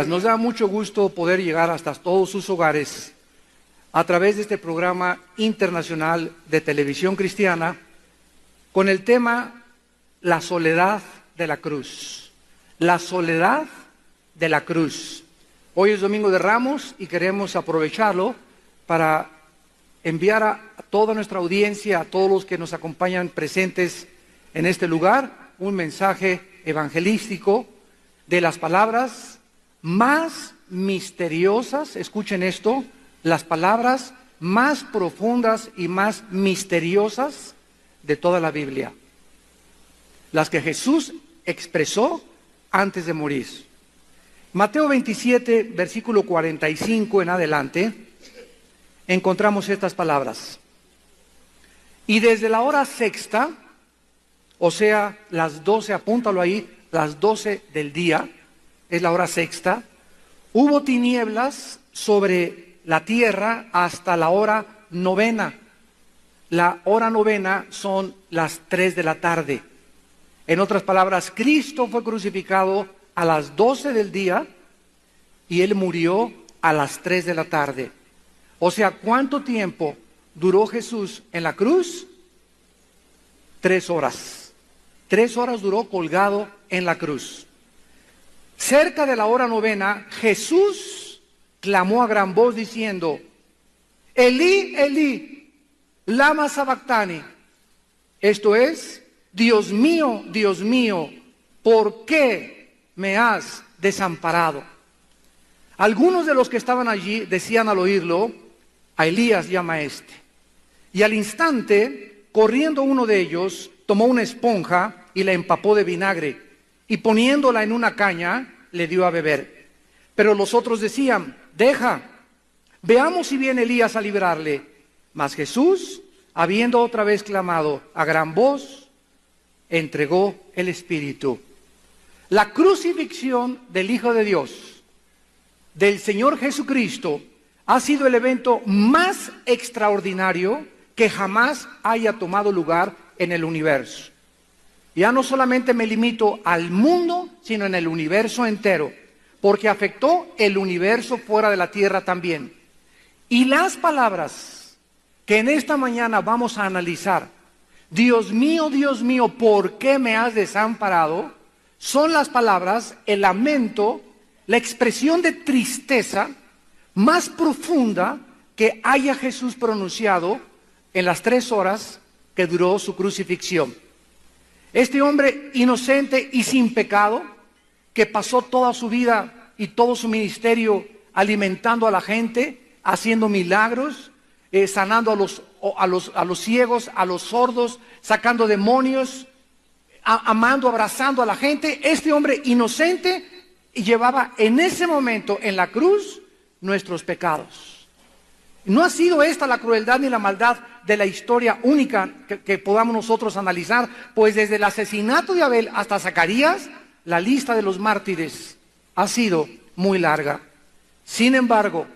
Nos da mucho gusto poder llegar hasta todos sus hogares a través de este programa internacional de televisión cristiana con el tema La soledad de la cruz. La soledad de la cruz. Hoy es Domingo de Ramos y queremos aprovecharlo para enviar a toda nuestra audiencia, a todos los que nos acompañan presentes en este lugar, un mensaje evangelístico de las palabras más misteriosas, escuchen esto, las palabras más profundas y más misteriosas de toda la Biblia, las que Jesús expresó antes de morir. Mateo 27, versículo 45 en adelante, encontramos estas palabras. Y desde la hora sexta, o sea, las 12, apúntalo ahí, las 12 del día, es la hora sexta, hubo tinieblas sobre la tierra hasta la hora novena. La hora novena son las 3 de la tarde. En otras palabras, Cristo fue crucificado a las 12 del día y Él murió a las 3 de la tarde. O sea, ¿cuánto tiempo duró Jesús en la cruz? 3 horas. 3 horas duró colgado en la cruz. Cerca de la hora novena, Jesús clamó a gran voz diciendo, Elí, Elí, lama sabactani. Esto es, Dios mío, ¿por qué me has desamparado? Algunos de los que estaban allí decían al oírlo, a Elías llama a este. Y al instante, corriendo uno de ellos, tomó una esponja y la empapó de vinagre, y poniéndola en una caña, le dio a beber. Pero los otros decían, deja, veamos si viene Elías a librarle. Mas Jesús, habiendo otra vez clamado a gran voz, entregó el Espíritu. La crucifixión del Hijo de Dios, del Señor Jesucristo, ha sido el evento más extraordinario que jamás haya tomado lugar en el universo. Ya no solamente me limito al mundo, sino en el universo entero, porque afectó el universo fuera de la tierra también. Y las palabras que en esta mañana vamos a analizar, Dios mío, ¿por qué me has desamparado?, son las palabras, el lamento, la expresión de tristeza más profunda que haya Jesús pronunciado en las 3 horas que duró su crucifixión. Este hombre inocente y sin pecado, que pasó toda su vida y todo su ministerio alimentando a la gente, haciendo milagros, sanando a los ciegos, a los sordos, sacando demonios, amando, abrazando a la gente. Este hombre inocente llevaba en ese momento en la cruz nuestros pecados. No ha sido esta la crueldad ni la maldad de la historia única que podamos nosotros analizar, pues desde el asesinato de Abel hasta Zacarías, la lista de los mártires ha sido muy larga. Sin embargo,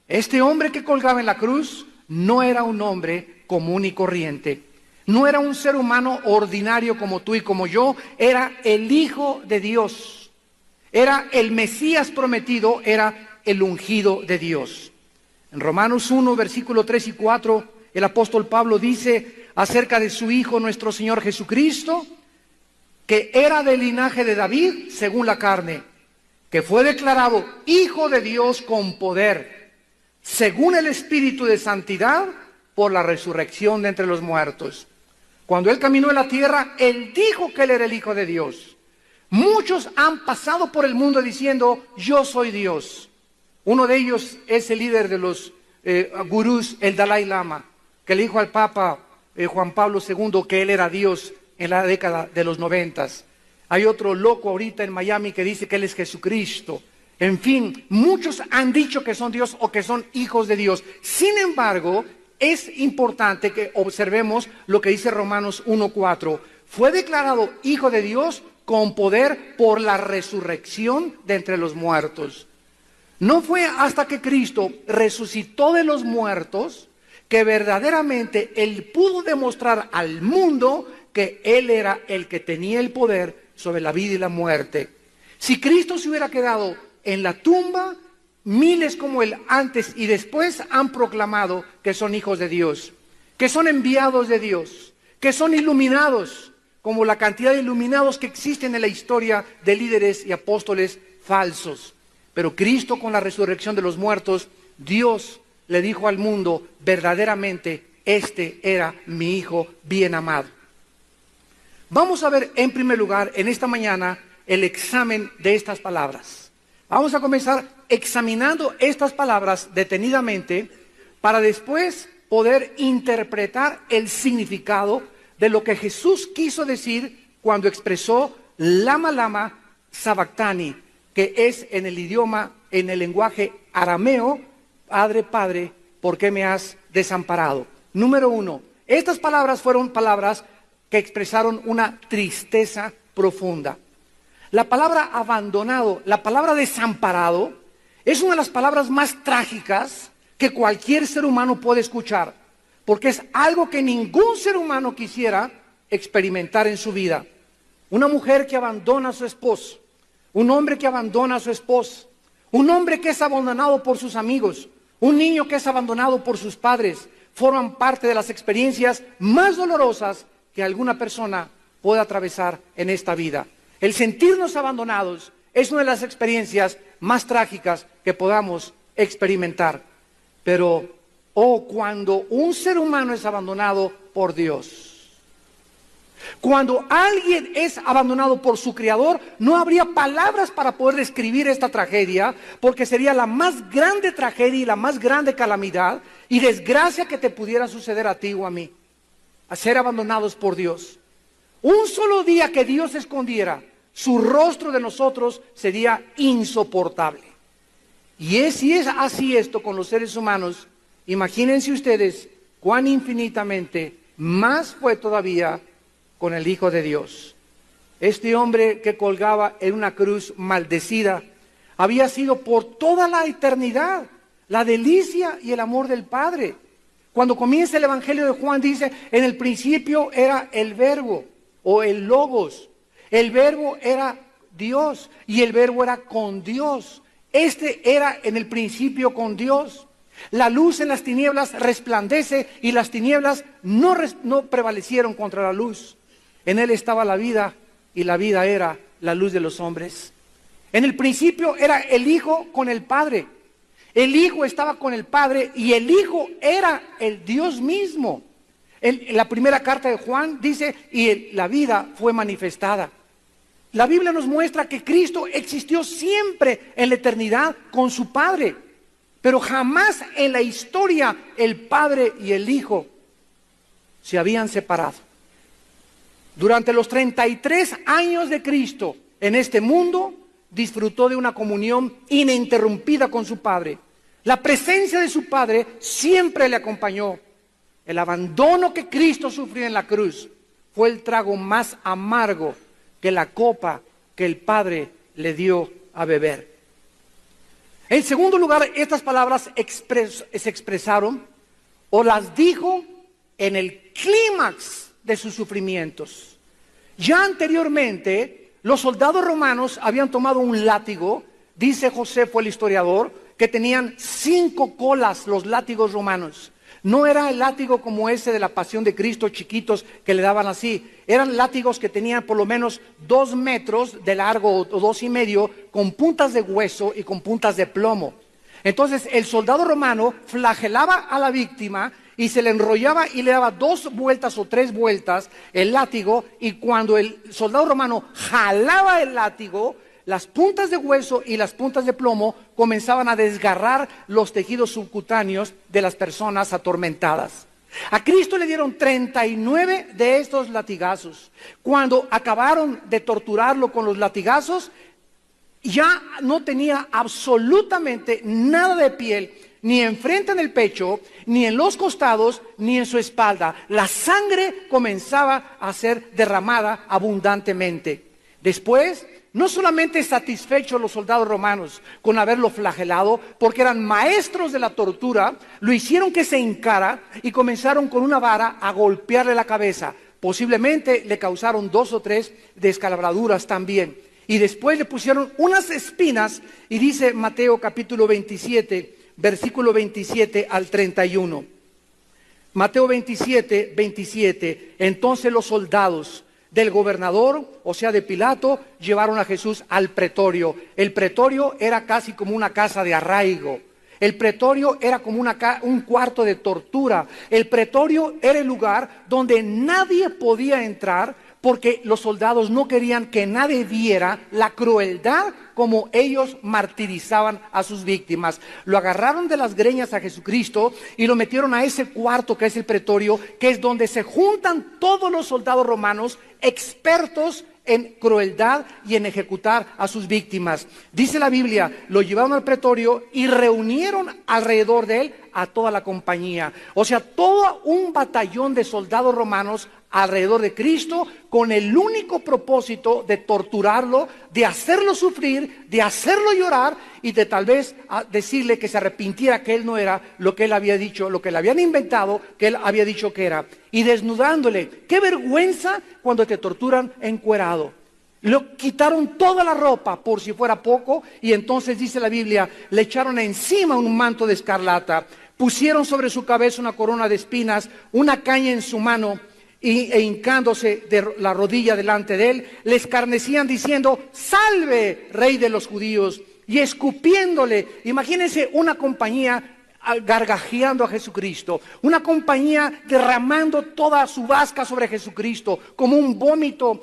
este hombre que colgaba en la cruz no era un hombre común y corriente, no era un ser humano ordinario como tú y como yo, era el Hijo de Dios, era el Mesías prometido, era el ungido de Dios. En Romanos 1, versículo 3 y 4, el apóstol Pablo dice acerca de su Hijo, nuestro Señor Jesucristo, que era del linaje de David según la carne, que fue declarado Hijo de Dios con poder, según el Espíritu de santidad, por la resurrección de entre los muertos. Cuando Él caminó en la tierra, Él dijo que Él era el Hijo de Dios. Muchos han pasado por el mundo diciendo, yo soy Dios. Uno de ellos es el líder de los gurús, el Dalai Lama, que le dijo al Papa Juan Pablo II que él era Dios en la década de los 90. Hay otro loco ahorita en Miami que dice que él es Jesucristo. En fin, muchos han dicho que son Dios o que son hijos de Dios. Sin embargo, es importante que observemos lo que dice Romanos 1:4. Fue declarado Hijo de Dios con poder por la resurrección de entre los muertos. No fue hasta que Cristo resucitó de los muertos que verdaderamente Él pudo demostrar al mundo que Él era el que tenía el poder sobre la vida y la muerte. Si Cristo se hubiera quedado en la tumba, miles como él antes y después han proclamado que son hijos de Dios, que son enviados de Dios, que son iluminados, como la cantidad de iluminados que existen en la historia de líderes y apóstoles falsos. Pero Cristo, con la resurrección de los muertos, Dios le dijo al mundo, verdaderamente, este era mi Hijo bien amado. Vamos a ver en primer lugar, en esta mañana, el examen de estas palabras. Vamos a comenzar examinando estas palabras detenidamente para después poder interpretar el significado de lo que Jesús quiso decir cuando expresó lama lama sabactani, que es en el idioma, en el lenguaje arameo, Padre, Padre, ¿por qué me has desamparado? Número uno, estas palabras fueron palabras que expresaron una tristeza profunda. La palabra abandonado, la palabra desamparado, es una de las palabras más trágicas que cualquier ser humano puede escuchar, porque es algo que ningún ser humano quisiera experimentar en su vida. Una mujer que abandona a su esposo, un hombre que abandona a su esposa, un hombre que es abandonado por sus amigos, un niño que es abandonado por sus padres, forman parte de las experiencias más dolorosas que alguna persona pueda atravesar en esta vida. El sentirnos abandonados es una de las experiencias más trágicas que podamos experimentar. Pero, cuando un ser humano es abandonado por Dios, cuando alguien es abandonado por su Creador, no habría palabras para poder describir esta tragedia, porque sería la más grande tragedia y la más grande calamidad y desgracia que te pudiera suceder a ti o a mí, a ser abandonados por Dios. Un solo día que Dios escondiera su rostro de nosotros sería insoportable. Y si es así esto con los seres humanos, imagínense ustedes cuán infinitamente más fue todavía con el Hijo de Dios. Este hombre que colgaba en una cruz maldecida había sido por toda la eternidad la delicia y el amor del Padre. Cuando comienza el Evangelio de Juan dice, en el principio era el Verbo o el Logos. El Verbo era Dios y el Verbo era con Dios. Este era en el principio con Dios. La luz en las tinieblas resplandece y las tinieblas no prevalecieron contra la luz. En él estaba la vida y la vida era la luz de los hombres. En el principio era el Hijo con el Padre. El Hijo estaba con el Padre y el Hijo era el Dios mismo. En la primera carta de Juan dice, y la vida fue manifestada. La Biblia nos muestra que Cristo existió siempre en la eternidad con su Padre. Pero jamás en la historia el Padre y el Hijo se habían separado. Durante los 33 años de Cristo en este mundo, disfrutó de una comunión ininterrumpida con su Padre. La presencia de su Padre siempre le acompañó. El abandono que Cristo sufrió en la cruz fue el trago más amargo que la copa que el Padre le dio a beber. En segundo lugar, estas palabras se expresaron o las dijo en el clímax de sus sufrimientos. Ya anteriormente, los soldados romanos habían tomado un látigo, dice Josefo el historiador, que tenían 5 colas los látigos romanos. No era el látigo como ese de la Pasión de Cristo, chiquitos, que le daban así. Eran látigos que tenían por lo menos 2 metros de largo o 2,5, con puntas de hueso y con puntas de plomo. Entonces el soldado romano flagelaba a la víctima y se le enrollaba y le daba 2 vueltas o 3 vueltas el látigo, y cuando el soldado romano jalaba el látigo, las puntas de hueso y las puntas de plomo comenzaban a desgarrar los tejidos subcutáneos de las personas atormentadas. A Cristo le dieron 39 de estos latigazos. Cuando acabaron de torturarlo con los latigazos, ya no tenía absolutamente nada de piel, ni enfrente en el pecho, ni en los costados, ni en su espalda. La sangre comenzaba a ser derramada abundantemente. Después, no solamente satisfechos los soldados romanos con haberlo flagelado, porque eran maestros de la tortura, lo hicieron que se hincara y comenzaron con una vara a golpearle la cabeza. Posiblemente le causaron 2 o 3 descalabraduras también. Y después le pusieron unas espinas, y dice Mateo capítulo 27, versículo 27 al 31. Mateo 27, 27. Entonces los soldados del gobernador, o sea de Pilato, llevaron a Jesús al pretorio. El pretorio era casi como una casa de arraigo. El pretorio era como un cuarto de tortura. El pretorio era el lugar donde nadie podía entrar, porque los soldados no querían que nadie viera la crueldad como ellos martirizaban a sus víctimas. Lo agarraron de las greñas a Jesucristo y lo metieron a ese cuarto que es el pretorio, que es donde se juntan todos los soldados romanos expertos en crueldad y en ejecutar a sus víctimas. Dice la Biblia, lo llevaron al pretorio y reunieron alrededor de él a toda la compañía. O sea, todo un batallón de soldados romanos alrededor de Cristo, con el único propósito de torturarlo, de hacerlo sufrir, de hacerlo llorar y de tal vez decirle que se arrepintiera, que él no era lo que él había dicho, lo que le habían inventado, que él había dicho que era. Y desnudándole. ¡Qué vergüenza cuando te torturan encuerado! Le quitaron toda la ropa por si fuera poco, y entonces dice la Biblia, le echaron encima un manto de escarlata, pusieron sobre su cabeza una corona de espinas, una caña en su mano, e hincándose de la rodilla delante de él, le escarnecían diciendo, salve, rey de los judíos, y escupiéndole. Imagínense una compañía gargajeando a Jesucristo, una compañía derramando toda su vasca sobre Jesucristo, como un vómito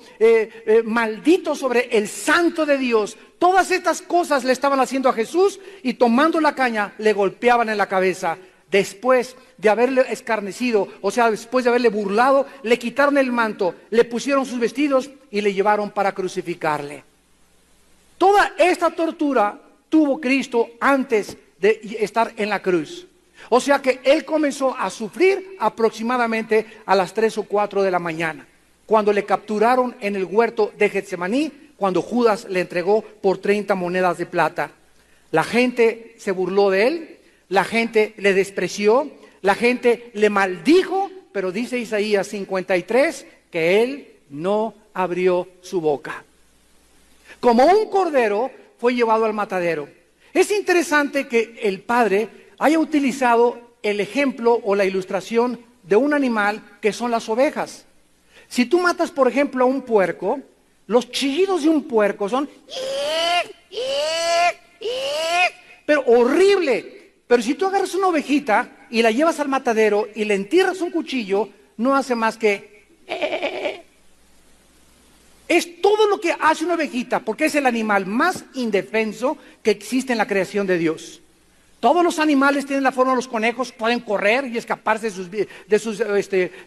maldito sobre el santo de Dios. Todas estas cosas le estaban haciendo a Jesús, y tomando la caña le golpeaban en la cabeza. Después de haberle escarnecido, o sea, después de haberle burlado, le quitaron el manto, le pusieron sus vestidos y le llevaron para crucificarle. Toda esta tortura tuvo Cristo antes de estar en la cruz. O sea que Él comenzó a sufrir aproximadamente a las 3 o 4 de la mañana, cuando le capturaron en el huerto de Getsemaní, cuando Judas le entregó por 30 monedas de plata. La gente se burló de Él, la gente le despreció, la gente le maldijo, pero dice Isaías 53 que Él no abrió su boca. Como un cordero fue llevado al matadero. Es interesante que el Padre haya utilizado el ejemplo o la ilustración de un animal que son las ovejas. Si tú matas, por ejemplo, a un puerco, los chillidos de un puerco son pero horrible. Pero si tú agarras una ovejita y la llevas al matadero y le entierras un cuchillo, no hace más que... Es todo lo que hace una ovejita, porque es el animal más indefenso que existe en la creación de Dios. Todos los animales tienen la forma de los conejos, pueden correr y escaparse de sus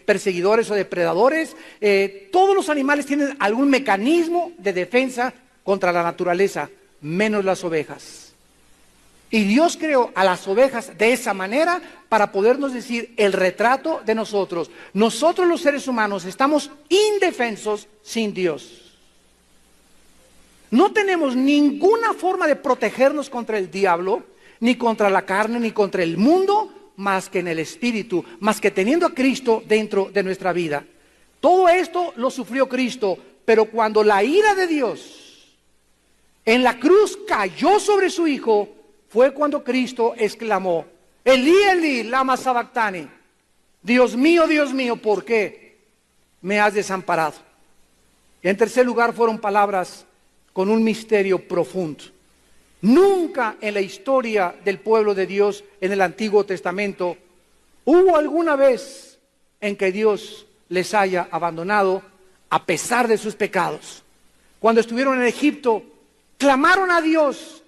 perseguidores o depredadores. Todos los animales tienen algún mecanismo de defensa contra la naturaleza, menos las ovejas. Y Dios creó a las ovejas de esa manera para podernos decir el retrato de nosotros. Nosotros los seres humanos estamos indefensos sin Dios. No tenemos ninguna forma de protegernos contra el diablo, ni contra la carne, ni contra el mundo, más que en el Espíritu, más que teniendo a Cristo dentro de nuestra vida. Todo esto lo sufrió Cristo, pero cuando la ira de Dios en la cruz cayó sobre su Hijo, fue cuando Cristo exclamó, Elí, Elí, lama sabactani, Dios mío, ¿por qué me has desamparado? Y en tercer lugar fueron palabras con un misterio profundo. Nunca en la historia del pueblo de Dios en el Antiguo Testamento hubo alguna vez en que Dios les haya abandonado a pesar de sus pecados. Cuando estuvieron en Egipto, clamaron a Dios,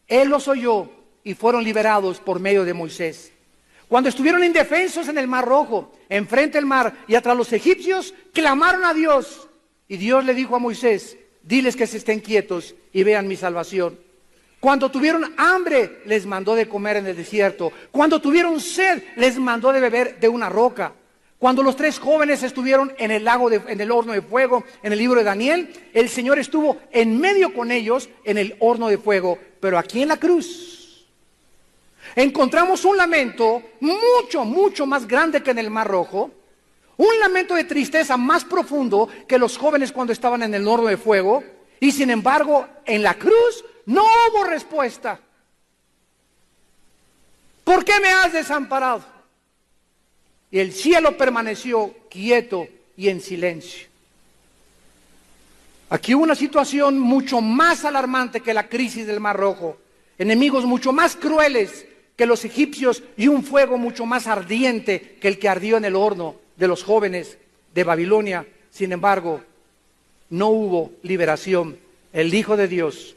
Él los oyó y fueron liberados por medio de Moisés. Cuando estuvieron indefensos en el Mar Rojo, enfrente del mar y atrás los egipcios, clamaron a Dios. Y Dios le dijo a Moisés, diles que se estén quietos y vean mi salvación. Cuando tuvieron hambre, les mandó de comer en el desierto. Cuando tuvieron sed, les mandó de beber de una roca. Cuando los 3 jóvenes estuvieron en el lago, en el horno de fuego, en el libro de Daniel, el Señor estuvo en medio con ellos en el horno de fuego. Pero aquí en la cruz encontramos un lamento mucho más grande que en el Mar Rojo, un lamento de tristeza más profundo que los jóvenes cuando estaban en el horno de fuego, Y sin embargo, en la cruz no hubo respuesta. ¿Por qué me has desamparado? Y el cielo permaneció quieto y en silencio. Aquí hubo una situación mucho más alarmante que la crisis del Mar Rojo. Enemigos mucho más crueles que los egipcios y un fuego mucho más ardiente que el que ardió en el horno de los jóvenes de Babilonia. Sin embargo, no hubo liberación. El Hijo de Dios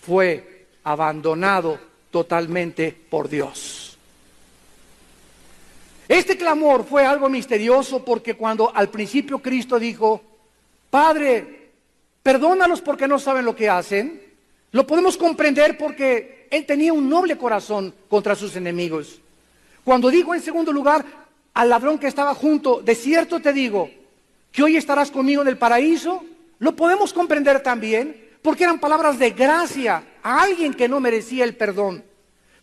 fue abandonado totalmente por Dios. Este clamor fue algo misterioso porque cuando al principio Cristo dijo, Padre, perdónalos porque no saben lo que hacen, lo podemos comprender porque Él tenía un noble corazón contra sus enemigos. Cuando dijo en segundo lugar al ladrón que estaba junto, de cierto te digo, que hoy estarás conmigo en el paraíso, lo podemos comprender también porque eran palabras de gracia a alguien que no merecía el perdón.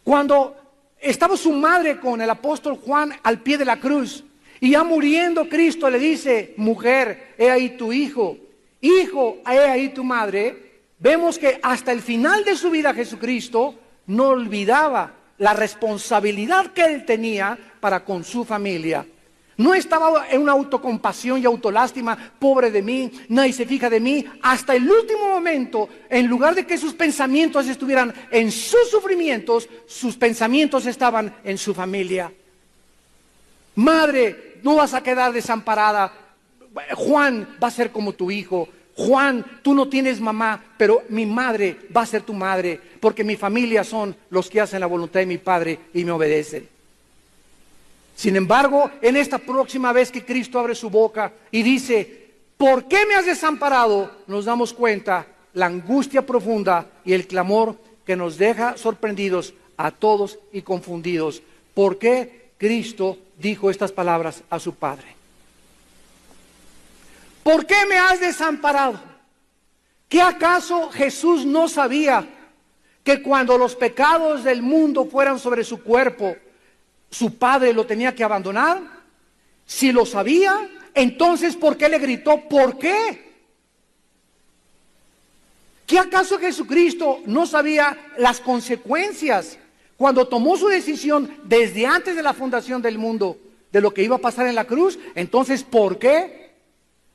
Cuando estaba su madre con el apóstol Juan al pie de la cruz y ya muriendo Cristo le dice, mujer, he ahí tu hijo, hijo, he ahí tu madre, vemos que hasta el final de su vida Jesucristo no olvidaba la responsabilidad que Él tenía para con su familia. No estaba en una autocompasión y autolástima, pobre de mí, nadie se fija de mí. Hasta el último momento, en lugar de que sus pensamientos estuvieran en sus sufrimientos, sus pensamientos estaban en su familia. Madre, no vas a quedar desamparada. Juan va a ser como tu hijo. Juan, tú no tienes mamá, pero mi madre va a ser tu madre, porque mi familia son los que hacen la voluntad de mi Padre y me obedecen. Sin embargo, en esta próxima vez que Cristo abre su boca y dice, ¿por qué me has desamparado?, nos damos cuenta la angustia profunda y el clamor que nos deja sorprendidos a todos y confundidos. ¿Por qué Cristo dijo estas palabras a su Padre? ¿Por qué me has desamparado? ¿Qué acaso Jesús no sabía que cuando los pecados del mundo fueran sobre su cuerpo, su Padre lo tenía que abandonar? Si lo sabía, entonces ¿por qué le gritó? ¿Por qué? ¿Qué acaso Jesucristo no sabía las consecuencias cuando tomó su decisión desde antes de la fundación del mundo de lo que iba a pasar en la cruz? Entonces, ¿por qué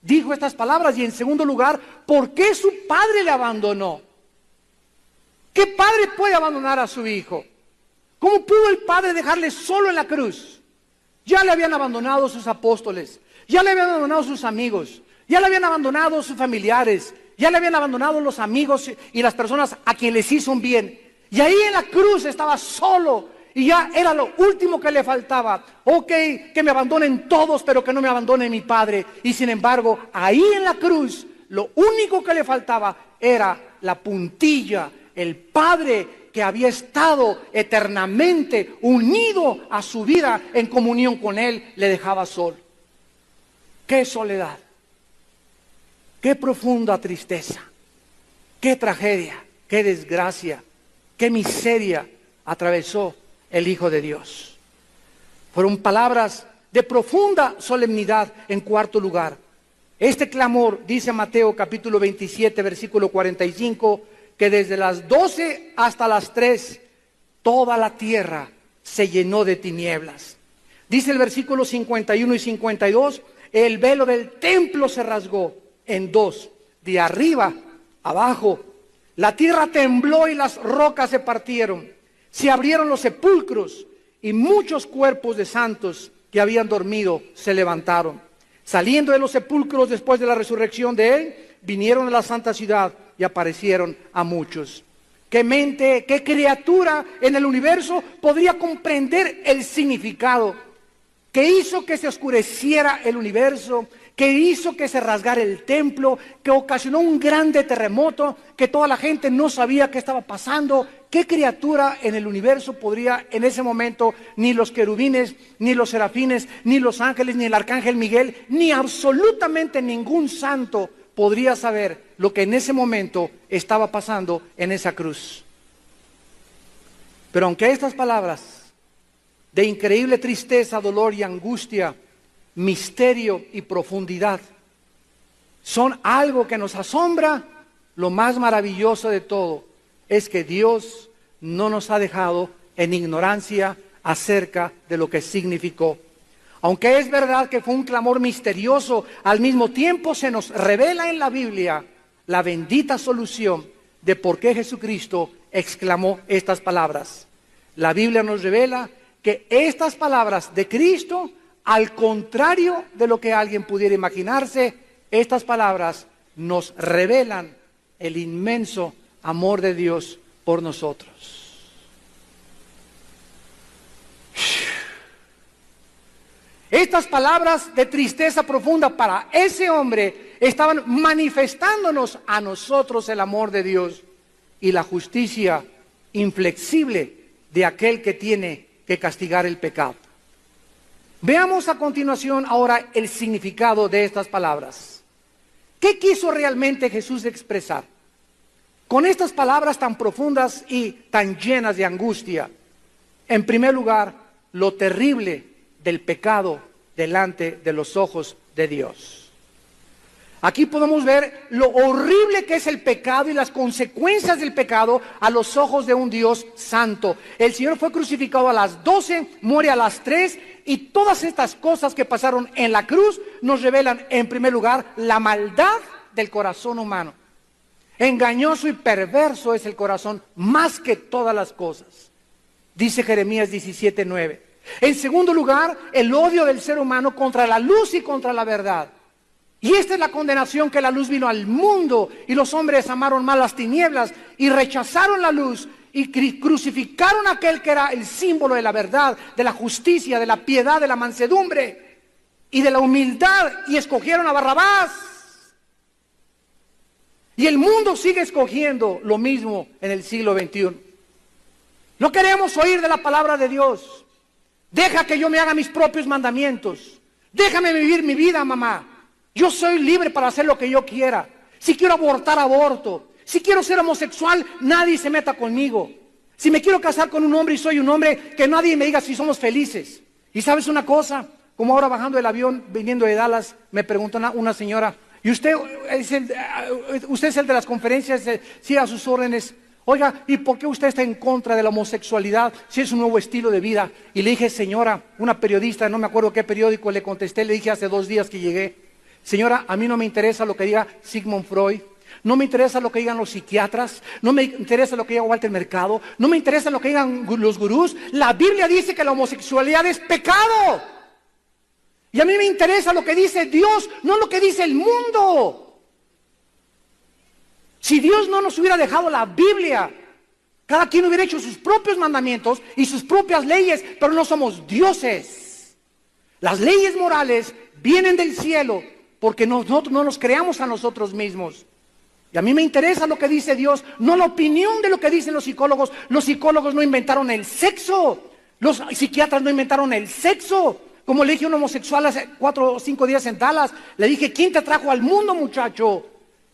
dijo estas palabras? Y en segundo lugar, ¿por qué su Padre le abandonó? ¿Qué padre puede abandonar a su hijo? ¿Cómo pudo el Padre dejarle solo en la cruz? Ya le habían abandonado sus apóstoles, ya le habían abandonado sus amigos, ya le habían abandonado sus familiares, ya le habían abandonado los amigos y las personas a quienes les hizo un bien. Y ahí en la cruz estaba solo y ya era lo último que le faltaba. Ok, que me abandonen todos, pero que no me abandone mi Padre. Y sin embargo, ahí en la cruz, lo único que le faltaba era la puntilla, el Padre que había estado eternamente unido a su vida en comunión con Él, le dejaba solo. ¡Qué soledad! ¡Qué profunda tristeza! ¡Qué tragedia! ¡Qué desgracia! ¡Qué miseria atravesó el Hijo de Dios! Fueron palabras de profunda solemnidad. En cuarto lugar, este clamor, dice Mateo capítulo 27, versículo 45, que desde las 12 hasta las 3, toda la tierra se llenó de tinieblas. Dice el versículo 51 y 52, el velo del templo se rasgó en dos, de arriba abajo. La tierra tembló y las rocas se partieron. Se abrieron los sepulcros y muchos cuerpos de santos que habían dormido se levantaron. Saliendo de los sepulcros después de la resurrección de Él, vinieron a la santa ciudad y aparecieron a muchos. ¿Qué mente, qué criatura en el universo podría comprender el significado que hizo que se oscureciera el universo, que hizo que se rasgara el templo, que ocasionó un grande terremoto, que toda la gente no sabía qué estaba pasando? ¿Qué criatura en el universo podría en ese momento, ni los querubines, ni los serafines, ni los ángeles, ni el arcángel Miguel, ni absolutamente ningún santo podría saber lo que en ese momento estaba pasando en esa cruz? Pero aunque estas palabras de increíble tristeza, dolor y angustia, misterio y profundidad son algo que nos asombra, lo más maravilloso de todo es que Dios no nos ha dejado en ignorancia acerca de lo que significó. Aunque es verdad que fue un clamor misterioso, al mismo tiempo se nos revela en la Biblia la bendita solución de por qué Jesucristo exclamó estas palabras. La Biblia nos revela que estas palabras de Cristo, al contrario de lo que alguien pudiera imaginarse, estas palabras nos revelan el inmenso amor de Dios por nosotros. Estas palabras de tristeza profunda para ese hombre estaban manifestándonos a nosotros el amor de Dios y la justicia inflexible de aquel que tiene que castigar el pecado. Veamos a continuación ahora el significado de estas palabras. ¿Qué quiso realmente Jesús expresar con estas palabras tan profundas y tan llenas de angustia? En primer lugar, lo terrible del pecado delante de los ojos de Dios. Aquí podemos ver lo horrible que es el pecado y las consecuencias del pecado a los ojos de un Dios santo. El Señor fue crucificado a las 12, muere a las 3, y todas estas cosas que pasaron en la cruz nos revelan, en primer lugar, la maldad del corazón humano. Engañoso y perverso es el corazón más que todas las cosas, dice Jeremías 17:9. En segundo lugar, el odio del ser humano contra la luz y contra la verdad. Y esta es la condenación, que la luz vino al mundo y los hombres amaron más las tinieblas y rechazaron la luz y crucificaron a aquel que era el símbolo de la verdad, de la justicia, de la piedad, de la mansedumbre y de la humildad, y escogieron a Barrabás. Y el mundo sigue escogiendo lo mismo en el siglo XXI. No queremos oír de la palabra de Dios. Deja que yo me haga mis propios mandamientos. Déjame vivir mi vida, mamá. Yo soy libre para hacer lo que yo quiera. Si quiero abortar, aborto. Si quiero ser homosexual, nadie se meta conmigo. Si me quiero casar con un hombre y soy un hombre, que nadie me diga si somos felices. Y ¿sabes una cosa? Como ahora bajando del avión, viniendo de Dallas, me preguntó una señora, ¿y usted es el de las conferencias? Sí, a sus órdenes. Oiga, ¿y por qué usted está en contra de la homosexualidad si es un nuevo estilo de vida? Y le dije, señora, una periodista, no me acuerdo qué periódico, le contesté, le dije hace 2 días que llegué, señora, a mí no me interesa lo que diga Sigmund Freud, no me interesa lo que digan los psiquiatras, no me interesa lo que diga Walter Mercado, no me interesa lo que digan los gurús. La Biblia dice que la homosexualidad es pecado. Y a mí me interesa lo que dice Dios, no lo que dice el mundo. Si Dios no nos hubiera dejado la Biblia, cada quien hubiera hecho sus propios mandamientos y sus propias leyes, pero no somos dioses. Las leyes morales vienen del cielo porque nosotros no nos creamos a nosotros mismos. Y a mí me interesa lo que dice Dios, no la opinión de lo que dicen los psicólogos. Los psicólogos no inventaron el sexo, los psiquiatras no inventaron el sexo. Como le dije a un homosexual hace 4 o 5 días en Dallas, le dije, ¿quién te trajo al mundo, muchacho?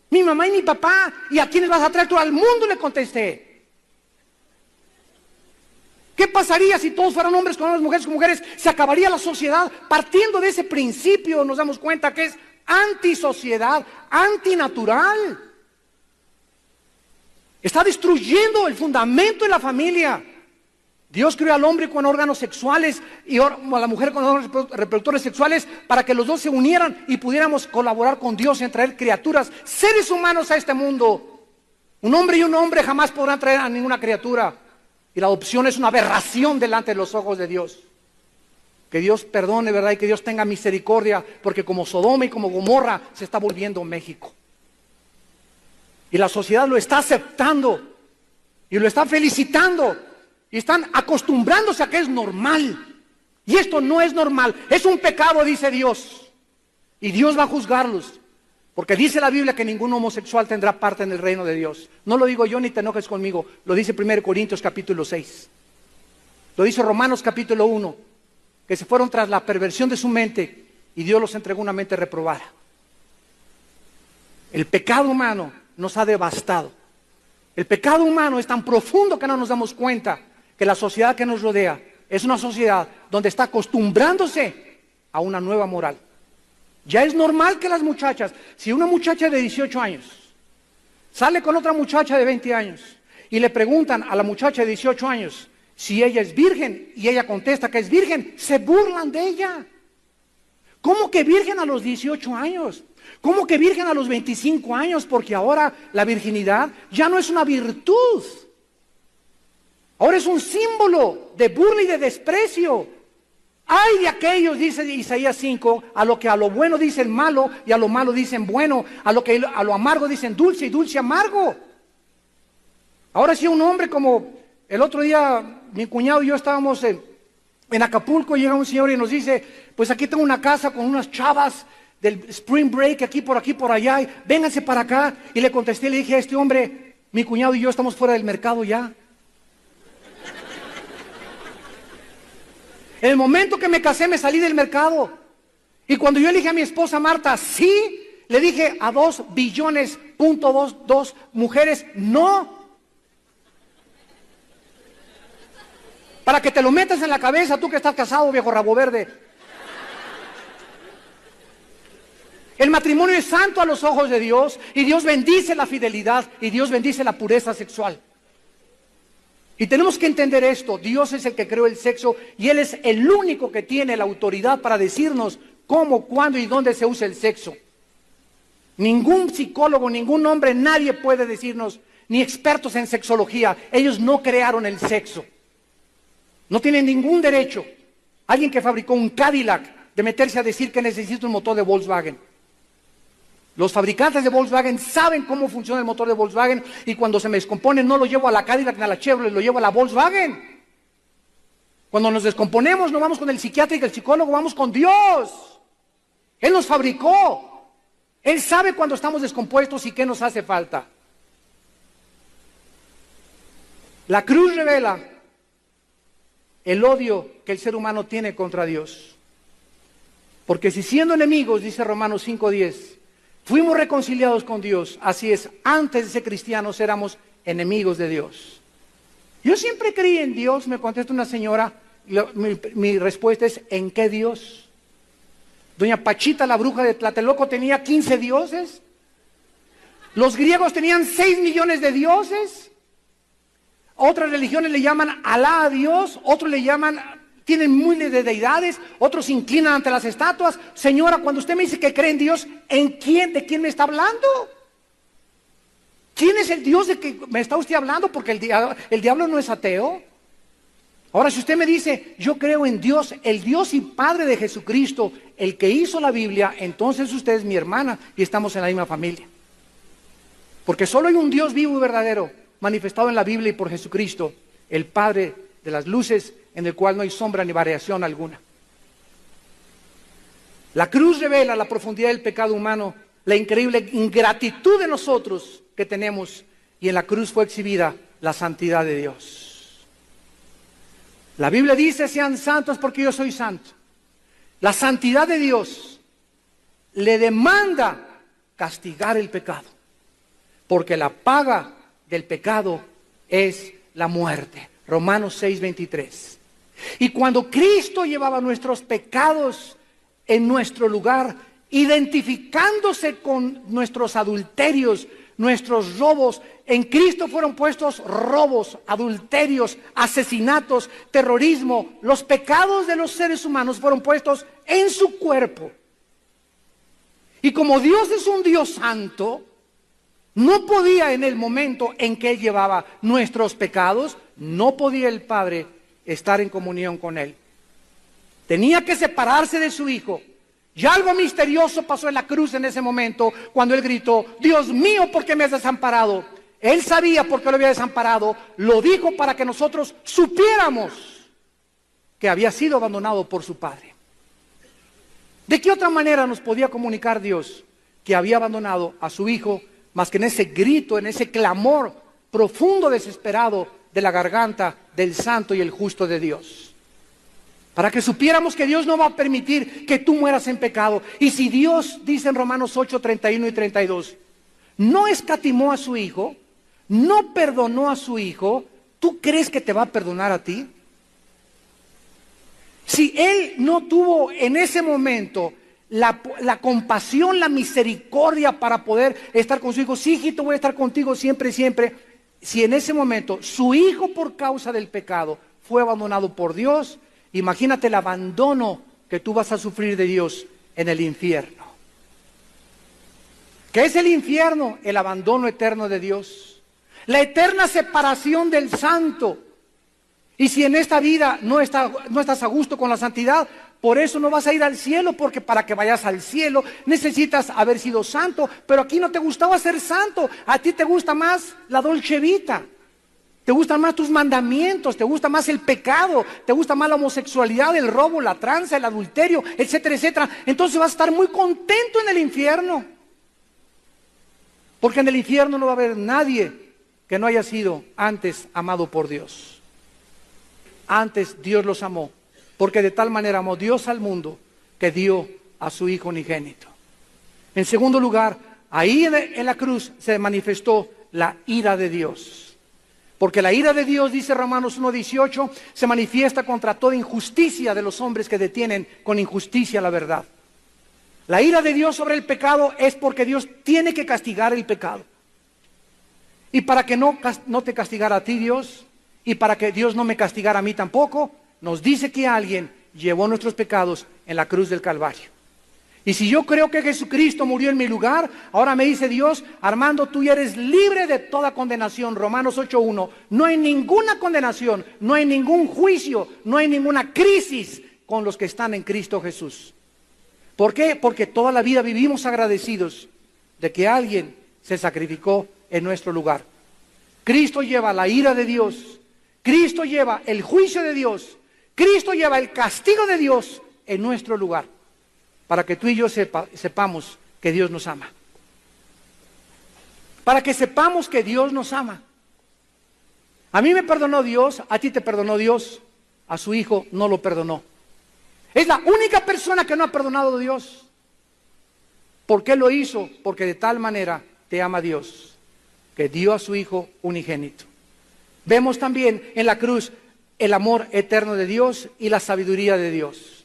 Mi mamá y mi papá. ¿Y a quiénes vas a traer tú al mundo? Le contesté. ¿Qué pasaría si todos fueran hombres con hombres, mujeres con mujeres? Se acabaría la sociedad. Partiendo de ese principio nos damos cuenta que es antisociedad, antinatural. Está destruyendo el fundamento de la familia. Dios creó al hombre con órganos sexuales y a la mujer con órganos reproductores sexuales para que los dos se unieran y pudiéramos colaborar con Dios en traer criaturas, seres humanos a este mundo. Un hombre y un hombre jamás podrán traer a ninguna criatura. Y la adopción es una aberración delante de los ojos de Dios. Que Dios perdone, ¿verdad? Y que Dios tenga misericordia, porque como Sodoma y como Gomorra se está volviendo México. Y la sociedad lo está aceptando y lo está felicitando. Y están acostumbrándose a que es normal. Y esto no es normal. Es un pecado, dice Dios. Y Dios va a juzgarlos. Porque dice la Biblia que ningún homosexual tendrá parte en el reino de Dios. No lo digo yo, ni te enojes conmigo. Lo dice 1 Corintios capítulo 6. Lo dice Romanos capítulo 1. Que se fueron tras la perversión de su mente y Dios los entregó una mente reprobada. El pecado humano nos ha devastado. El pecado humano es tan profundo que no nos damos cuenta que la sociedad que nos rodea es una sociedad donde está acostumbrándose a una nueva moral. Ya es normal que las muchachas, si una muchacha de 18 años sale con otra muchacha de 20 años y le preguntan a la muchacha de 18 años si ella es virgen y ella contesta que es virgen, se burlan de ella. ¿Cómo que virgen a los 18 años? ¿Cómo que virgen a los 25 años? Porque ahora la virginidad ya no es una virtud. Ahora es un símbolo de burla y de desprecio. Ay de aquellos, dice Isaías 5, a lo bueno dicen malo y a lo malo dicen bueno, a lo amargo dicen dulce y dulce amargo. Ahora sí un hombre como el otro día mi cuñado y yo estábamos en Acapulco, llega un señor y nos dice, pues aquí tengo una casa con unas chavas del Spring Break, aquí por allá, y vénganse para acá. Y le contesté, le dije a este hombre, mi cuñado y yo estamos fuera del mercado ya. En el momento que me casé me salí del mercado. Y cuando yo elegí a mi esposa Marta, sí, le dije a 2 billones, .22 mujeres, no. Para que te lo metas en la cabeza, tú que estás casado, viejo rabo verde. El matrimonio es santo a los ojos de Dios y Dios bendice la fidelidad y Dios bendice la pureza sexual. Y tenemos que entender esto, Dios es el que creó el sexo y Él es el único que tiene la autoridad para decirnos cómo, cuándo y dónde se usa el sexo. Ningún psicólogo, ningún hombre, nadie puede decirnos, ni expertos en sexología, ellos no crearon el sexo. No tienen ningún derecho, alguien que fabricó un Cadillac, de meterse a decir que necesita un motor de Volkswagen. Los fabricantes de Volkswagen saben cómo funciona el motor de Volkswagen y cuando se me descompone no lo llevo a la Cadillac ni a la Chevrolet, lo llevo a la Volkswagen. Cuando nos descomponemos no vamos con el psiquiatra y el psicólogo, vamos con Dios. Él nos fabricó. Él sabe cuando estamos descompuestos y qué nos hace falta. La cruz revela el odio que el ser humano tiene contra Dios. Porque si siendo enemigos, dice Romanos 5:10, fuimos reconciliados con Dios, así es, antes de ser cristianos éramos enemigos de Dios. Yo siempre creí en Dios, me contesta una señora, mi respuesta es, ¿en qué Dios? Doña Pachita, la bruja de Tlatelolco, tenía 15 dioses. Los griegos tenían 6 millones de dioses. Otras religiones le llaman Alá a Dios, otros le llaman, tienen miles de deidades, otros se inclinan ante las estatuas. Señora, cuando usted me dice que cree en Dios, ¿de quién me está hablando? ¿Quién es el Dios de que me está usted hablando? Porque el diablo no es ateo. Ahora, si usted me dice, yo creo en Dios, el Dios y Padre de Jesucristo, el que hizo la Biblia, entonces usted es mi hermana y estamos en la misma familia. Porque solo hay un Dios vivo y verdadero, manifestado en la Biblia y por Jesucristo, el Padre de las luces, en el cual no hay sombra ni variación alguna. La cruz revela la profundidad del pecado humano, la increíble ingratitud de nosotros que tenemos, y en la cruz fue exhibida la santidad de Dios. La Biblia dice, sean santos porque yo soy santo. La santidad de Dios le demanda castigar el pecado, porque la paga del pecado es la muerte. Romanos 6:23. Y cuando Cristo llevaba nuestros pecados en nuestro lugar, identificándose con nuestros adulterios, nuestros robos, en Cristo fueron puestos robos, adulterios, asesinatos, terrorismo. Los pecados de los seres humanos fueron puestos en su cuerpo. Y como Dios es un Dios santo, no podía en el momento en que Él llevaba nuestros pecados, no podía el Padre estar en comunión con Él. Tenía que separarse de su Hijo. Y algo misterioso pasó en la cruz en ese momento, cuando Él gritó, Dios mío, ¿por qué me has desamparado? Él sabía por qué lo había desamparado, lo dijo para que nosotros supiéramos que había sido abandonado por su Padre. ¿De qué otra manera nos podía comunicar Dios que había abandonado a su Hijo, más que en ese grito, en ese clamor profundo, desesperado de la garganta del santo y el justo de Dios? Para que supiéramos que Dios no va a permitir que tú mueras en pecado. Y si Dios, dice en Romanos 8:31 y 32, no escatimó a su Hijo, no perdonó a su Hijo, ¿tú crees que te va a perdonar a ti? Si Él no tuvo en ese momento la compasión, la misericordia para poder estar con su hijo. Sí, hijito, voy a estar contigo siempre, siempre. Si en ese momento su hijo, por causa del pecado, fue abandonado por Dios, imagínate el abandono que tú vas a sufrir de Dios en el infierno. ¿Qué es el infierno? El abandono eterno de Dios, la eterna separación del santo. Y si en esta vida no estás a gusto con la santidad, por eso no vas a ir al cielo, porque para que vayas al cielo necesitas haber sido santo. Pero aquí no te gustaba ser santo, a ti te gusta más la dolce vita, te gustan más tus mandamientos, te gusta más el pecado, te gusta más la homosexualidad, el robo, la tranza, el adulterio, etcétera, etcétera. Entonces vas a estar muy contento en el infierno, porque en el infierno no va a haber nadie que no haya sido antes amado por Dios. Antes Dios los amó, porque de tal manera amó Dios al mundo que dio a su Hijo unigénito. En segundo lugar, ahí en la cruz se manifestó la ira de Dios. Porque la ira de Dios, dice Romanos 1:18, se manifiesta contra toda injusticia de los hombres que detienen con injusticia la verdad. La ira de Dios sobre el pecado es porque Dios tiene que castigar el pecado. Y para que no te castigara a ti Dios, y para que Dios no me castigara a mí tampoco, nos dice que alguien llevó nuestros pecados en la cruz del Calvario. Y si yo creo que Jesucristo murió en mi lugar, ahora me dice Dios, Armando, tú ya eres libre de toda condenación. Romanos 8:1, no hay ninguna condenación, no hay ningún juicio, no hay ninguna crisis con los que están en Cristo Jesús. ¿Por qué? Porque toda la vida vivimos agradecidos de que alguien se sacrificó en nuestro lugar. Cristo lleva la ira de Dios, Cristo lleva el juicio de Dios, Cristo lleva el castigo de Dios en nuestro lugar, para que tú y yo sepamos que Dios nos ama. Para que sepamos que Dios nos ama. A mí me perdonó Dios, a ti te perdonó Dios, a su Hijo no lo perdonó. Es la única persona que no ha perdonado a Dios. ¿Por qué lo hizo? Porque de tal manera te ama Dios, que dio a su Hijo unigénito. Vemos también en la cruz el amor eterno de Dios y la sabiduría de Dios.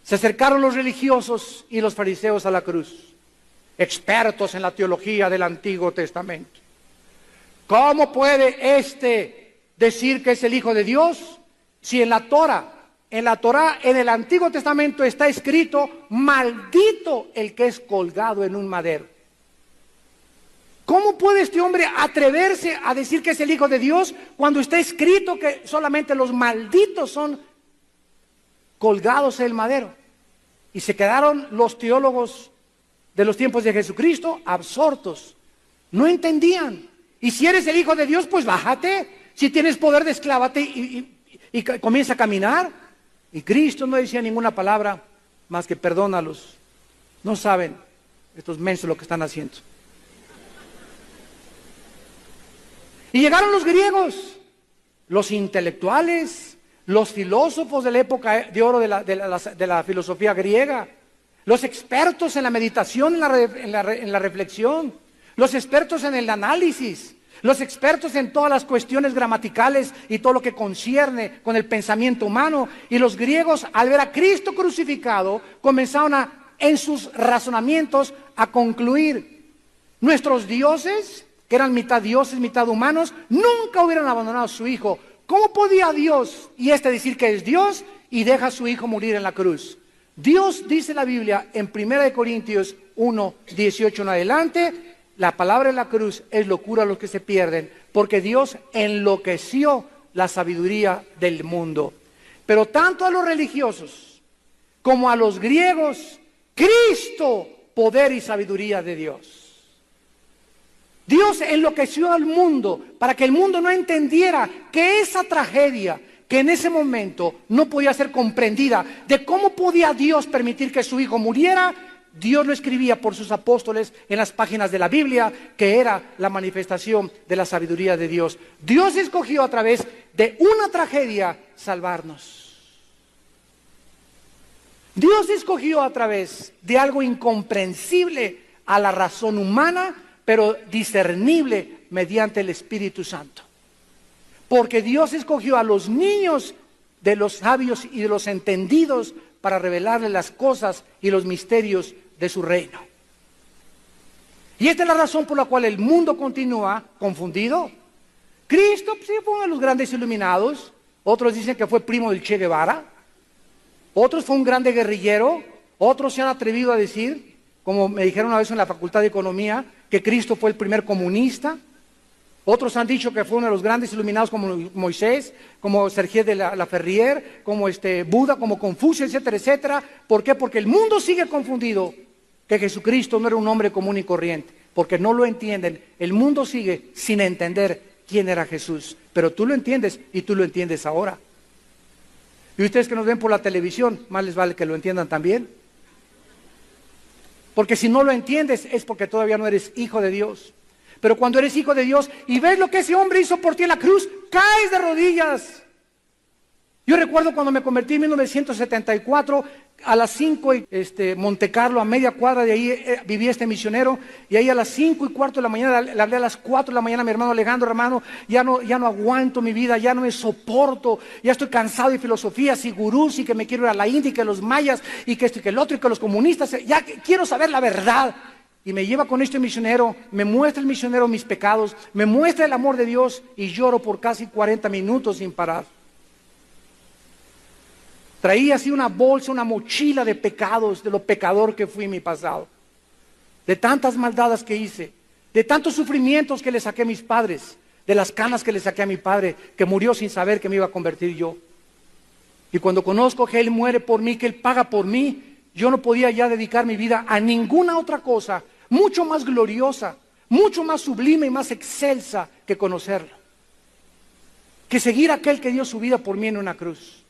Se acercaron los religiosos y los fariseos a la cruz, expertos en la teología del Antiguo Testamento. ¿Cómo puede decir que es el Hijo de Dios si en la Torá, en el Antiguo Testamento está escrito, maldito el que es colgado en un madero? ¿Cómo puede este hombre atreverse a decir que es el Hijo de Dios cuando está escrito que solamente los malditos son colgados en el madero? Y se quedaron los teólogos de los tiempos de Jesucristo absortos. No entendían. Y si eres el Hijo de Dios, pues bájate. Si tienes poder, desclávate y comienza a caminar. Y Cristo no decía ninguna palabra más que perdónalos. No saben estos mensos lo que están haciendo. Y llegaron los griegos, los intelectuales, los filósofos de la época de oro de la filosofía griega, los expertos en la meditación, en la reflexión, los expertos en el análisis, los expertos en todas las cuestiones gramaticales y todo lo que concierne con el pensamiento humano. Y los griegos, al ver a Cristo crucificado, comenzaron en sus razonamientos a concluir: nuestros dioses, que eran mitad dioses, mitad humanos, nunca hubieran abandonado a su Hijo. ¿Cómo podía Dios y decir que es Dios y deja a su Hijo morir en la cruz? Dios, dice la Biblia en 1 Corintios 1:18 en adelante, la palabra de la cruz es locura a los que se pierden, porque Dios enloqueció la sabiduría del mundo. Pero tanto a los religiosos como a los griegos, Cristo, poder y sabiduría de Dios. Dios enloqueció al mundo para que el mundo no entendiera que esa tragedia, que en ese momento no podía ser comprendida, de cómo podía Dios permitir que su Hijo muriera, Dios lo escribía por sus apóstoles en las páginas de la Biblia, que era la manifestación de la sabiduría de Dios. Dios escogió a través de una tragedia salvarnos. Dios escogió a través de algo incomprensible a la razón humana, pero discernible mediante el Espíritu Santo. Porque Dios escogió a los niños de los sabios y de los entendidos para revelarle las cosas y los misterios de su reino. Y esta es la razón por la cual el mundo continúa confundido. Cristo sí fue uno de los grandes iluminados. Otros dicen que fue primo del Che Guevara. Otros fue un grande guerrillero. Otros se han atrevido a decir, como me dijeron una vez en la Facultad de Economía, que Cristo fue el primer comunista. Otros han dicho que fue uno de los grandes iluminados como Moisés, como Sergio de la Ferrier, como Buda, como Confucio, etcétera, etcétera. ¿Por qué? Porque el mundo sigue confundido que Jesucristo no era un hombre común y corriente, porque no lo entienden. El mundo sigue sin entender quién era Jesús, pero tú lo entiendes y tú lo entiendes ahora. Y ustedes que nos ven por la televisión, más les vale que lo entiendan también. Porque si no lo entiendes es porque todavía no eres hijo de Dios. Pero cuando eres hijo de Dios y ves lo que ese hombre hizo por ti en la cruz, caes de rodillas. Yo recuerdo cuando me convertí en 1974, a las 5, Monte Carlo, a media cuadra de ahí vivía este misionero, y ahí a las 5:15 de la mañana, le hablé a las 4 de la mañana a mi hermano Alejandro: hermano, ya no aguanto mi vida, ya no me soporto, ya estoy cansado de filosofías y gurús, y que me quiero ir a la India, y que los mayas, y que esto y que el otro, y que los comunistas, ya quiero saber la verdad. Y me lleva con este misionero, me muestra el misionero mis pecados, me muestra el amor de Dios, y lloro por casi 40 minutos sin parar. Traía así una bolsa, una mochila de pecados, de lo pecador que fui en mi pasado, de tantas maldades que hice, de tantos sufrimientos que le saqué a mis padres, de las canas que le saqué a mi padre, que murió sin saber que me iba a convertir yo. Y cuando conozco que Él muere por mí, que Él paga por mí, yo no podía ya dedicar mi vida a ninguna otra cosa, mucho más gloriosa, mucho más sublime y más excelsa que conocerlo, que seguir a aquel que dio su vida por mí en una cruz.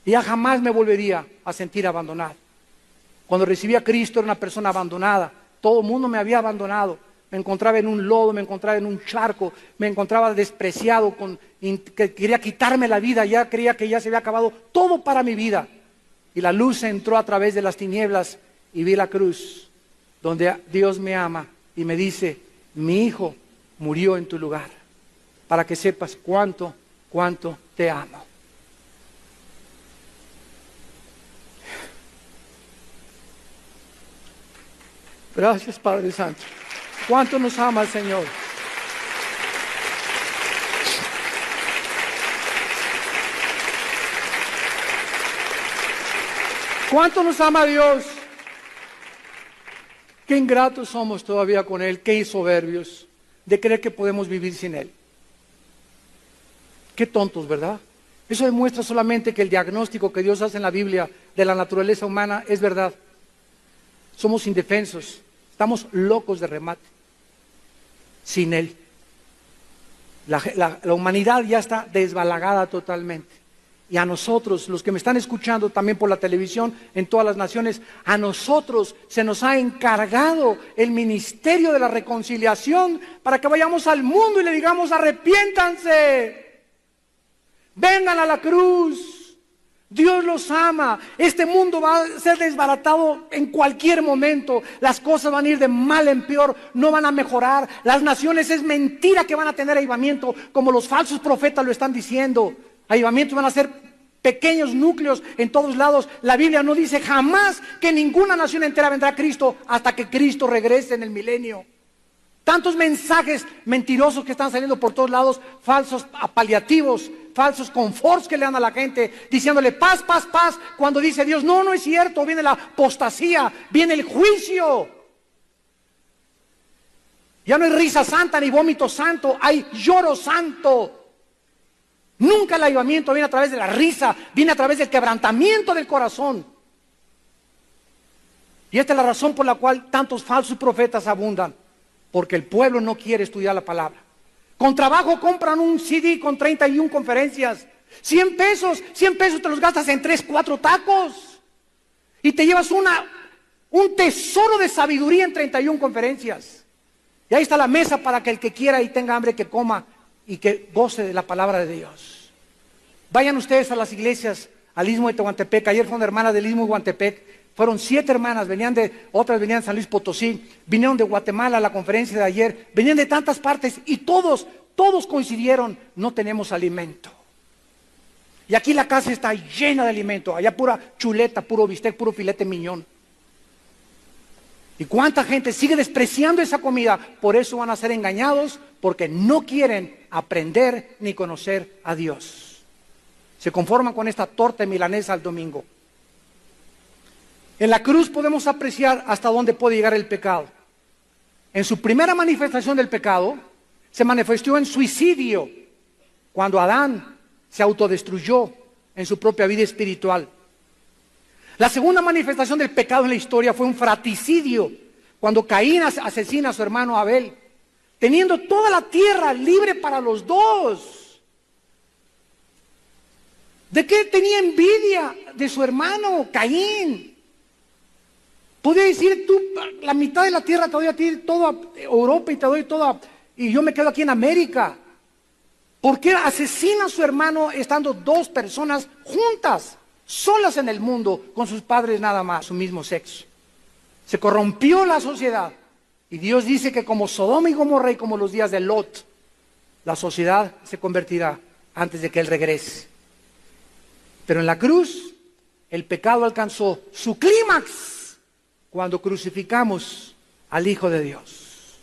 Y ya jamás me volvería a sentir abandonado. Cuando recibí a Cristo era una persona abandonada. Todo el mundo me había abandonado. Me encontraba en un lodo, me encontraba en un charco, me encontraba despreciado, que quería quitarme la vida. Ya creía que ya se había acabado todo para mi vida. Y la luz entró a través de las tinieblas y vi la cruz, donde Dios me ama y me dice: mi hijo murió en tu lugar, para que sepas cuánto te amo. Gracias, Padre Santo. ¿Cuánto nos ama el Señor? ¿Cuánto nos ama Dios? Qué ingratos somos todavía con Él, qué soberbios de creer que podemos vivir sin Él. Qué tontos, ¿verdad? Eso demuestra solamente que el diagnóstico que Dios hace en la Biblia de la naturaleza humana es verdad. Somos indefensos, estamos locos de remate sin Él. La humanidad ya está desbalagada totalmente. Y a nosotros, los que me están escuchando también por la televisión en todas las naciones, a nosotros se nos ha encargado el ministerio de la reconciliación para que vayamos al mundo y le digamos: arrepiéntanse, vengan a la cruz. Dios los ama. Este mundo va a ser desbaratado en cualquier momento. Las cosas van a ir de mal en peor, no van a mejorar. Las naciones es mentira que van a tener avivamiento, como los falsos profetas lo están diciendo. Avivamientos van a ser pequeños núcleos en todos lados. La Biblia no dice jamás que ninguna nación entera vendrá a Cristo hasta que Cristo regrese en el milenio. Tantos mensajes mentirosos que están saliendo por todos lados, falsos paliativos, falsos conforts que le dan a la gente, diciéndole paz, paz, paz, cuando dice Dios: no, no es cierto, viene la apostasía, viene el juicio. Ya no hay risa santa ni vómito santo, hay lloro santo. Nunca el avivamiento viene a través de la risa, viene a través del quebrantamiento del corazón. Y esta es la razón por la cual tantos falsos profetas abundan, porque el pueblo no quiere estudiar la palabra. Con trabajo compran un CD con 31 conferencias. 100 pesos te los gastas en 3, 4 tacos. Y te llevas un tesoro de sabiduría en 31 conferencias. Y ahí está la mesa para que el que quiera y tenga hambre que coma y que goce de la palabra de Dios. Vayan ustedes a las iglesias, al Istmo de Tehuantepec. Ayer fue una hermana del Istmo de Tehuantepec. Fueron 7 hermanas, otras venían de San Luis Potosí, vinieron de Guatemala a la conferencia de ayer, venían de tantas partes y todos coincidieron: no tenemos alimento. Y aquí la casa está llena de alimento, allá pura chuleta, puro bistec, puro filete miñón. ¿Y cuánta gente sigue despreciando esa comida? Por eso van a ser engañados, porque no quieren aprender ni conocer a Dios. Se conforman con esta torta milanesa al domingo. En la cruz podemos apreciar hasta dónde puede llegar el pecado. En su primera manifestación del pecado, se manifestó en suicidio, cuando Adán se autodestruyó en su propia vida espiritual. La segunda manifestación del pecado en la historia fue un fratricidio, cuando Caín asesina a su hermano Abel, teniendo toda la tierra libre para los dos. ¿De qué tenía envidia de su hermano Caín? Podía decir, tú, la mitad de la tierra te doy a ti, toda Europa, y te doy toda, y yo me quedo aquí en América. ¿Por qué asesina a su hermano estando dos personas juntas, solas en el mundo, con sus padres nada más, su mismo sexo? Se corrompió la sociedad. Y Dios dice que como Sodoma y Gomorra y como los días de Lot, la sociedad se convertirá antes de que Él regrese. Pero en la cruz, el pecado alcanzó su clímax cuando crucificamos al Hijo de Dios.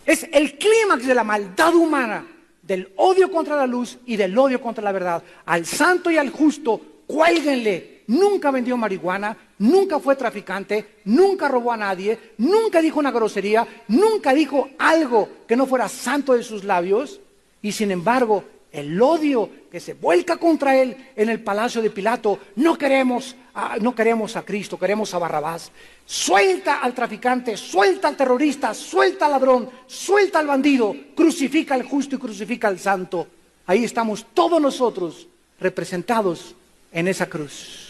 Es el clímax de la maldad humana, del odio contra la luz y del odio contra la verdad. Al santo y al justo, cuélguenle. Nunca vendió marihuana, nunca fue traficante, nunca robó a nadie, nunca dijo una grosería, nunca dijo algo que no fuera santo de sus labios. Y sin embargo, el odio que se vuelca contra él en el palacio de Pilato, no queremos a Cristo, queremos a Barrabás. Suelta al traficante, suelta al terrorista, suelta al ladrón, suelta al bandido, crucifica al justo y crucifica al santo. Ahí estamos todos nosotros representados en esa cruz.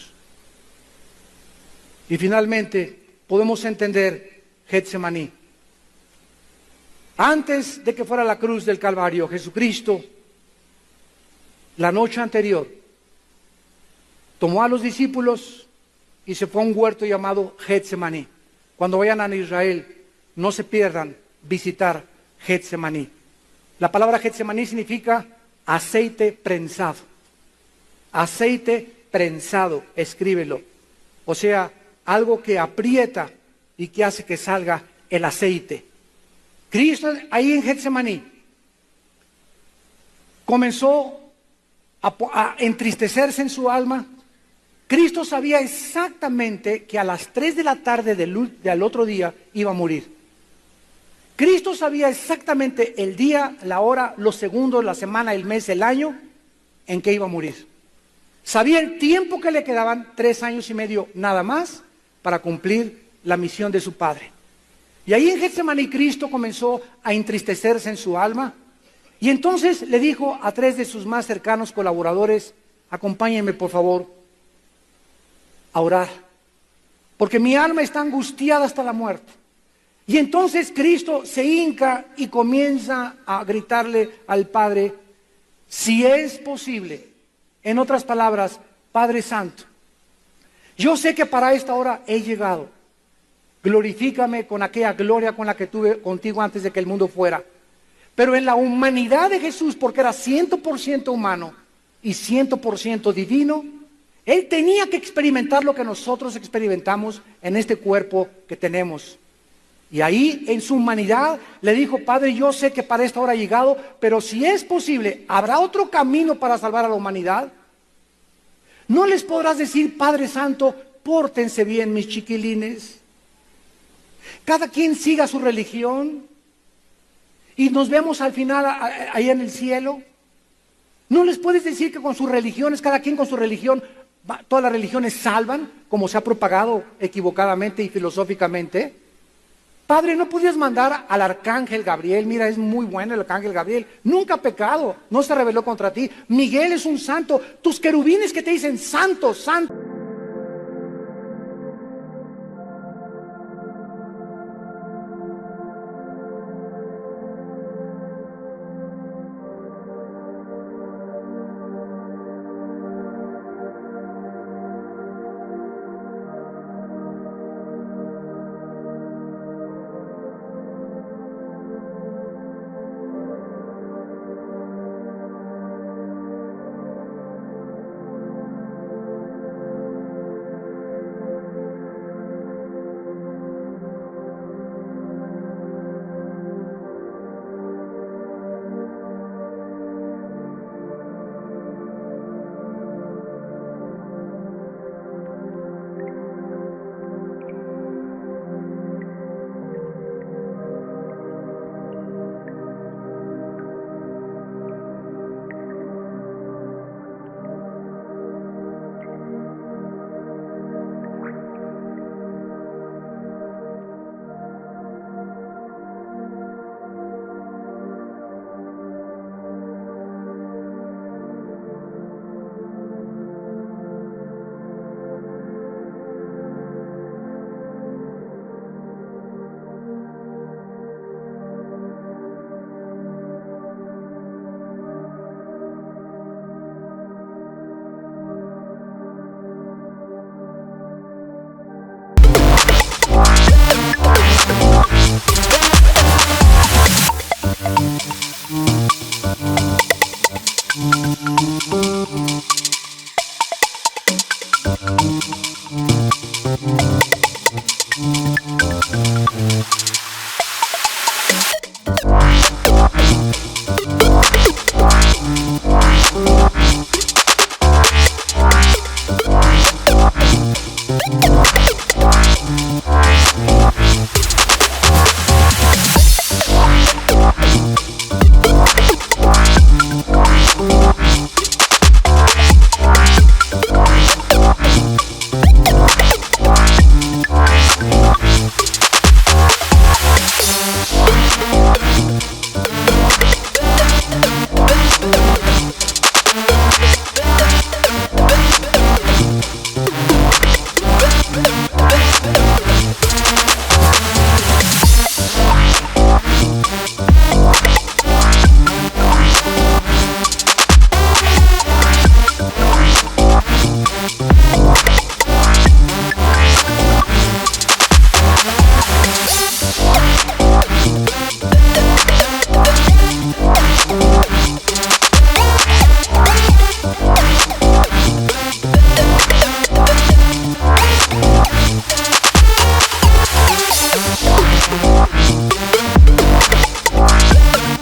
Y finalmente podemos entender Getsemaní. Antes de que fuera la cruz del Calvario, Jesucristo, la noche anterior, tomó a los discípulos y se fue a un huerto llamado Getsemaní. Cuando vayan a Israel, no se pierdan visitar Getsemaní. La palabra Getsemaní significa aceite prensado. Aceite prensado, escríbelo. O sea, algo que aprieta y que hace que salga el aceite. Cristo ahí en Getsemaní comenzó a entristecerse en su alma. Cristo sabía exactamente que a las 3 de la tarde del otro día iba a morir. Cristo sabía exactamente el día, la hora, los segundos, la semana, el mes, el año en que iba a morir. Sabía el tiempo que le quedaban, 3 años y medio nada más, para cumplir la misión de su Padre. Y ahí en Getsemaní Cristo comenzó a entristecerse en su alma. Y entonces le dijo a 3 de sus más cercanos colaboradores: acompáñenme por favor a orar, porque mi alma está angustiada hasta la muerte. Y entonces Cristo se hinca y comienza a gritarle al Padre: si es posible, en otras palabras, Padre Santo, yo sé que para esta hora he llegado. Glorifícame con aquella gloria con la que tuve contigo antes de que el mundo fuera. Pero en la humanidad de Jesús, porque era 100% humano y 100% divino, Él tenía que experimentar lo que nosotros experimentamos en este cuerpo que tenemos. Y ahí en su humanidad le dijo: Padre, yo sé que para esta hora he llegado, pero si es posible, ¿habrá otro camino para salvar a la humanidad? ¿No les podrás decir: Padre Santo, pórtense bien mis chiquilines? Cada quien siga su religión y nos vemos al final ahí en el cielo. ¿No les puedes decir que con sus religiones, cada quien con su religión, todas las religiones salvan, como se ha propagado equivocadamente y filosóficamente? Padre, ¿no podías mandar al arcángel Gabriel? Mira, es muy bueno el arcángel Gabriel, nunca ha pecado, no se rebeló contra ti. Miguel es un santo, tus querubines que te dicen santo, santo.